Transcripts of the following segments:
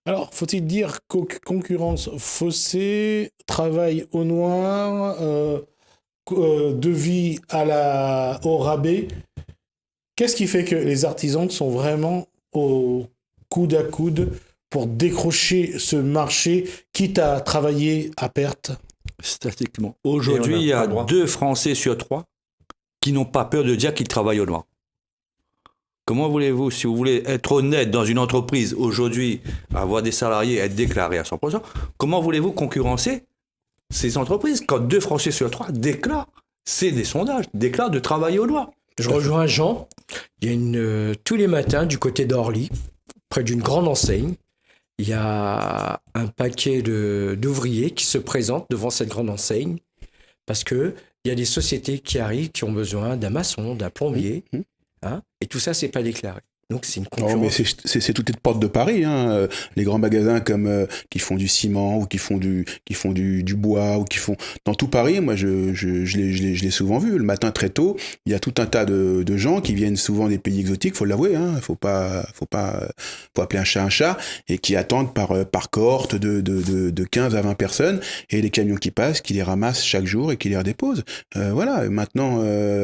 Alors, faut-il dire concurrence faussée, travail au noir, devis au rabais? Qu'est-ce qui fait que les artisans sont vraiment au coude à coude pour décrocher ce marché, quitte à travailler à perte? Statistiquement. Et on Aujourd'hui, n'a il y pas a le droit. 2 Français sur 3 qui n'ont pas peur de dire qu'ils travaillent au noir. Comment voulez-vous, si vous voulez être honnête dans une entreprise aujourd'hui, avoir des salariés, être déclarés à 100%, comment voulez-vous concurrencer ces entreprises quand 2 Français sur 3 déclarent, c'est des sondages, déclarent de travailler au noir? Je rejoins Jean. Il y a tous les matins, du côté d'Orly, près d'une grande enseigne, il y a un paquet d'ouvriers qui se présentent devant cette grande enseigne parce que il y a des sociétés qui arrivent qui ont besoin d'un maçon, d'un plombier, hein, et tout ça, c'est pas déclaré. Donc c'est une Non, mais concurrence. c'est toutes les portes de Paris, hein. Les grands magasins comme qui font du ciment ou qui font du bois ou qui font dans tout Paris. Moi, je l'ai souvent vu. Le matin très tôt, il y a tout un tas de gens qui viennent souvent des pays exotiques. Faut l'avouer, hein. Faut appeler un chat et qui attendent par cohorte de 15 à 20 personnes et les camions qui passent, qui les ramassent chaque jour et qui les redéposent. Voilà. Maintenant,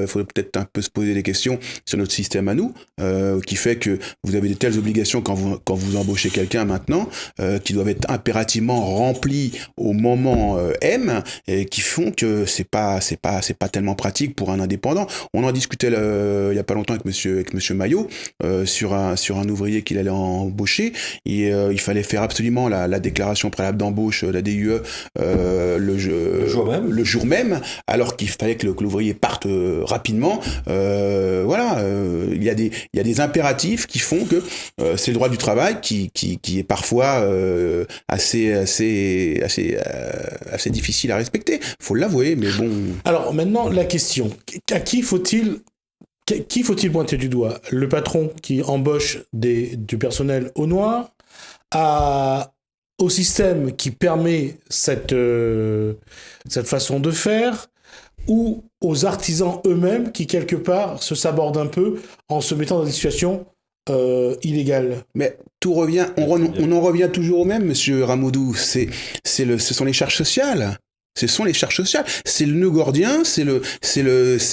faut peut-être un peu se poser des questions sur notre système à nous, qui fait que vous avez de telles obligations quand vous embauchez quelqu'un maintenant, qui doivent être impérativement remplies au moment M, et qui font que c'est pas tellement pratique pour un indépendant. On en discutait il y a pas longtemps avec monsieur Maillot, sur un ouvrier qu'il allait embaucher, et il fallait faire absolument la déclaration préalable d'embauche, la DUE, le jour même, alors qu'il fallait que l'ouvrier parte rapidement. Voilà, il y a des impératifs qui font que c'est le droit du travail qui est parfois assez difficile à respecter. Faut l'avouer, mais bon. Alors maintenant, la question, à qui faut-il pointer du doigt? Le patron qui embauche du personnel au noir, au système qui permet cette façon de faire, ou aux artisans eux-mêmes qui, quelque part, se sabordent un peu en se mettant dans des situations illégales? Mais tout revient, on en revient toujours au même, monsieur Ramoudou. Ce sont les charges sociales. Ce sont les charges sociales. C'est le nœud gordien, c'est le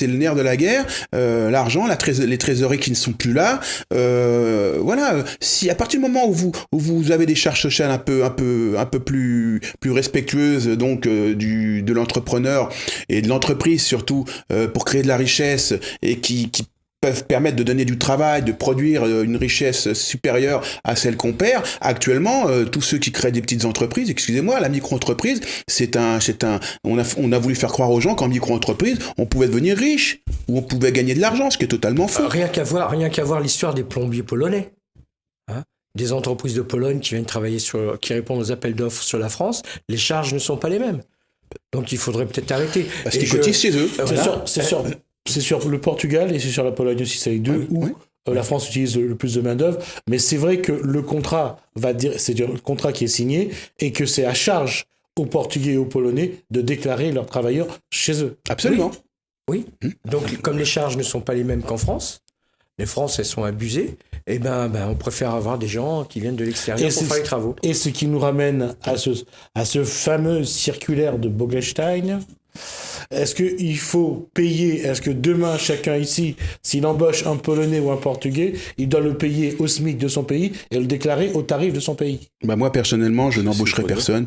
nerf de la guerre, l'argent, les trésoreries qui ne sont plus là. Voilà. Si à partir du moment où vous avez des charges sociales un peu plus respectueuses, donc de l'entrepreneur et de l'entreprise surtout, pour créer de la richesse et qui peuvent permettre de donner du travail, de produire une richesse supérieure à celle qu'on perd. Actuellement, tous ceux qui créent des petites entreprises, excusez-moi, la micro-entreprise, on a voulu faire croire aux gens qu'en micro-entreprise, on pouvait devenir riche, ou on pouvait gagner de l'argent, ce qui est totalement faux. Rien qu'à voir l'histoire des plombiers polonais. Hein, des entreprises de Pologne qui viennent travailler qui répondent aux appels d'offres sur la France, les charges ne sont pas les mêmes. Donc il faudrait peut-être arrêter. Parce qu'ils cotisent chez eux. Voilà. C'est sur le Portugal et c'est sur la Pologne aussi, c'est les deux où la France utilise le plus de main-d'œuvre. Mais c'est vrai que le contrat c'est le contrat qui est signé et que c'est à charge aux Portugais et aux Polonais de déclarer leurs travailleurs chez eux. Absolument. Oui. Donc, comme les charges ne sont pas les mêmes qu'en France, les France, elles sont abusées, et on préfère avoir des gens qui viennent de l'extérieur pour faire les travaux. Et ce qui nous ramène à ce fameux circulaire de Bogelstein. Est-ce qu'il faut payer, est-ce que demain, chacun ici, s'il embauche un Polonais ou un Portugais,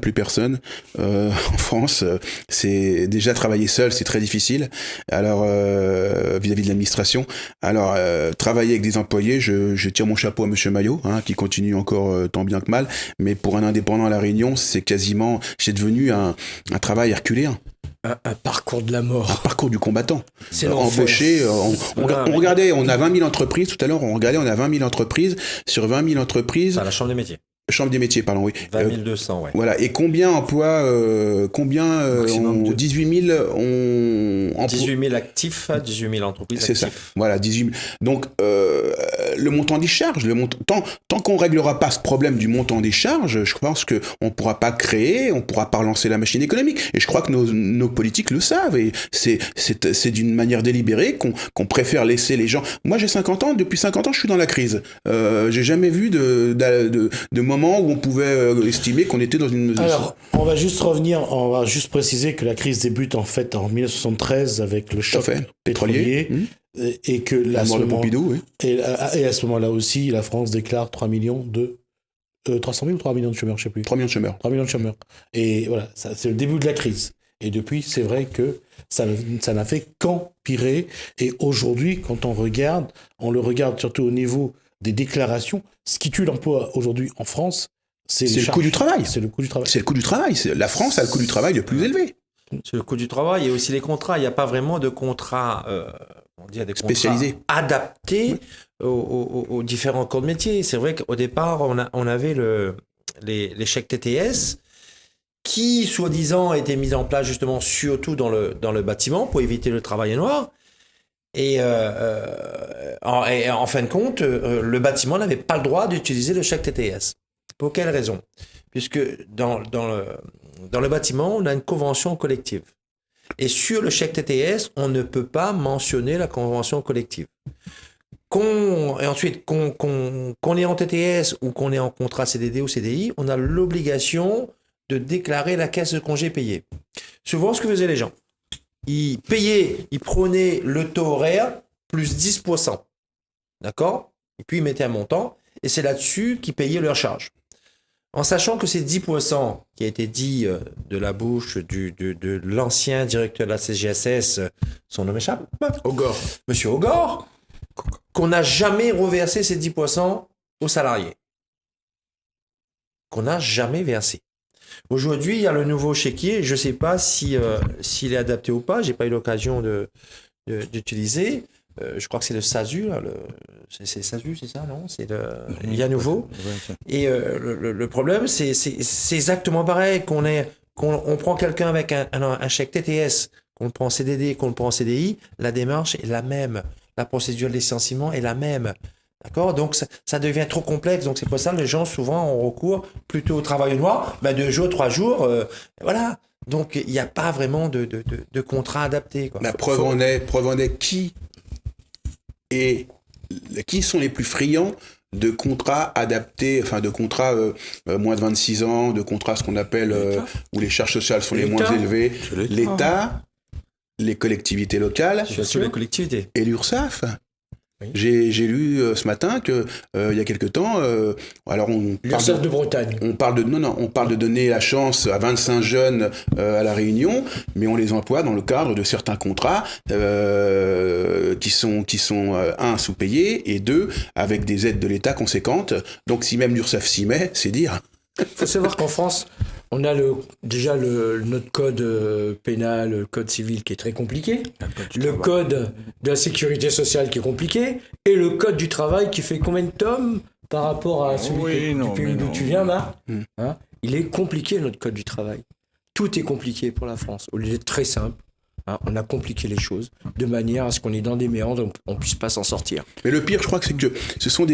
plus personne en France. C'est déjà travailler seul, c'est très difficile. Alors, vis-à-vis de l'administration. Alors, travailler avec des employés, je tire mon chapeau à monsieur Maillot, qui continue encore tant bien que mal. Mais pour un indépendant à La Réunion, c'est devenu un travail herculéen. Un parcours de la mort. Un parcours du combattant. C'est l'enfer. Embauché. On regardait, on a 20 000 entreprises. Tout à l'heure, on a 20 000 entreprises. Sur 20 000 entreprises. Enfin, la Chambre des métiers. Chambre des métiers, pardon, oui. 20 200, ouais. Voilà. Et combien emploient, 18 000 18 000 actifs, 18 000 entreprises c'est actifs. Ça. Voilà, 18 000. Donc, le montant des charges, tant qu'on réglera pas ce problème du montant des charges, je pense que on pourra pas créer, on pourra pas relancer la machine économique. Et je crois que nos politiques le savent. Et c'est d'une manière délibérée qu'on préfère laisser les gens. Moi, j'ai 50 ans. Depuis 50 ans, je suis dans la crise. J'ai jamais vu de moment où on pouvait estimer qu'on était dans une. Alors, on va juste préciser que la crise débute en fait en 1973 avec le choc pétrolier. Et que la mort de Pompidou, oui. Et à ce moment-là aussi, la France déclare 300 000 ou 3 millions de chômeurs, je sais plus. 3 millions de chômeurs. 3 millions de chômeurs. Et voilà, c'est le début de la crise. Et depuis, c'est vrai que ça n'a fait qu'empirer. Et aujourd'hui, quand on le regarde surtout au niveau des déclarations. Ce qui tue l'emploi aujourd'hui en France, c'est le coût du travail. C'est le coût du travail. C'est le coût du travail. La France a le coût du travail le plus élevé. C'est le coût du travail et aussi les contrats. Il n'y a pas vraiment de contrats, spécialisés, adaptés aux différents corps de métier. C'est vrai qu'au départ, on avait les chèques TTS qui, soi-disant, étaient mis en place justement surtout dans le bâtiment pour éviter le travail noir. Et en fin de compte, le bâtiment n'avait pas le droit d'utiliser le chèque TTS. Pour quelle raison ? Puisque dans le bâtiment, on a une convention collective. Et sur le chèque TTS, on ne peut pas mentionner la convention collective. Et ensuite, qu'on est en TTS ou qu'on est en contrat CDD ou CDI, on a l'obligation de déclarer la caisse de congé payée. Souvent, ce que faisaient les gens, ils prenaient le taux horaire plus 10%. D'accord ? Et puis, ils mettaient un montant. Et c'est là-dessus qu'ils payaient leurs charges. En sachant que ces 10% qui a été dit de la bouche de l'ancien directeur de la CGSS, son nom m'échappe, Monsieur Ogor, qu'on n'a jamais reversé ces 10% aux salariés. Qu'on n'a jamais versé. Aujourd'hui, il y a le nouveau chéquier. Je ne sais pas s'il est adapté ou pas. Je n'ai pas eu l'occasion d'utiliser. Je crois que c'est le SASU. Là, c'est SASU, c'est ça, non ? Il y a nouveau. Et le problème, c'est exactement pareil. On prend quelqu'un avec un chèque TTS, qu'on le prend en CDD, qu'on le prend en CDI, la démarche est la même. La procédure de licenciement est la même. D'accord ? Donc, ça devient trop complexe. Donc, c'est pour ça que les gens, souvent, ont recours plutôt au travail noir, 2 jours, 3 jours. Voilà. Donc, il n'y a pas vraiment de contrat adapté. Quoi. La preuve en est qui sont les plus friands de contrats adaptés, enfin de contrats moins de 26 ans, de contrats ce qu'on appelle où les charges sociales sont les moins élevées. L'État, les collectivités locales, les collectivités. Et l'URSSAF. Oui. J'ai lu ce matin que il y a quelque temps, alors l'URSSAF de Bretagne. On parle de donner la chance à 25 jeunes à la Réunion, mais on les emploie dans le cadre de certains contrats qui sont un sous-payés et 2 avec des aides de l'État conséquentes. Donc si même l'URSSAF s'y met, c'est dire. Il faut savoir qu'en France, on a déjà notre code pénal, le code civil qui est très compliqué, le code de la sécurité sociale qui est compliqué, et le code du travail qui fait combien de tomes par rapport à celui du pays d'où tu viens, Marc ? Il est compliqué, notre code du travail. Tout est compliqué pour la France. Au lieu d'être très simple, on a compliqué les choses de manière à ce qu'on est dans des méandres, on ne puisse pas s'en sortir. Mais le pire, je crois que c'est que ce sont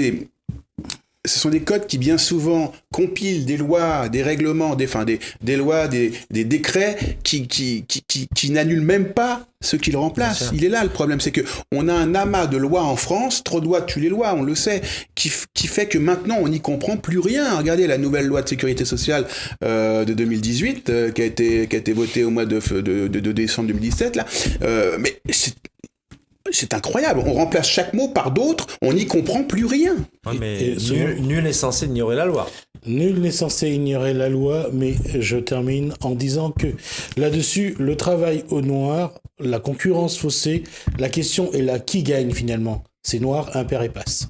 des codes qui bien souvent compilent des lois, des règlements, des lois, des décrets qui n'annulent même pas ce qu'ils remplacent. Il est là le problème, c'est que on a un amas de lois en France, trop de lois tuent les lois, on le sait, qui fait que maintenant on n'y comprend plus rien. Regardez la nouvelle loi de sécurité sociale de 2018 qui a été votée au mois de décembre 2017 là, mais c'est incroyable, on remplace chaque mot par d'autres, on n'y comprend plus rien. Ouais, mais nul n'est censé ignorer la loi. Nul n'est censé ignorer la loi, mais je termine en disant que là-dessus, le travail au noir, la concurrence faussée, la question est là, qui gagne finalement ? C'est noir, impair et passe.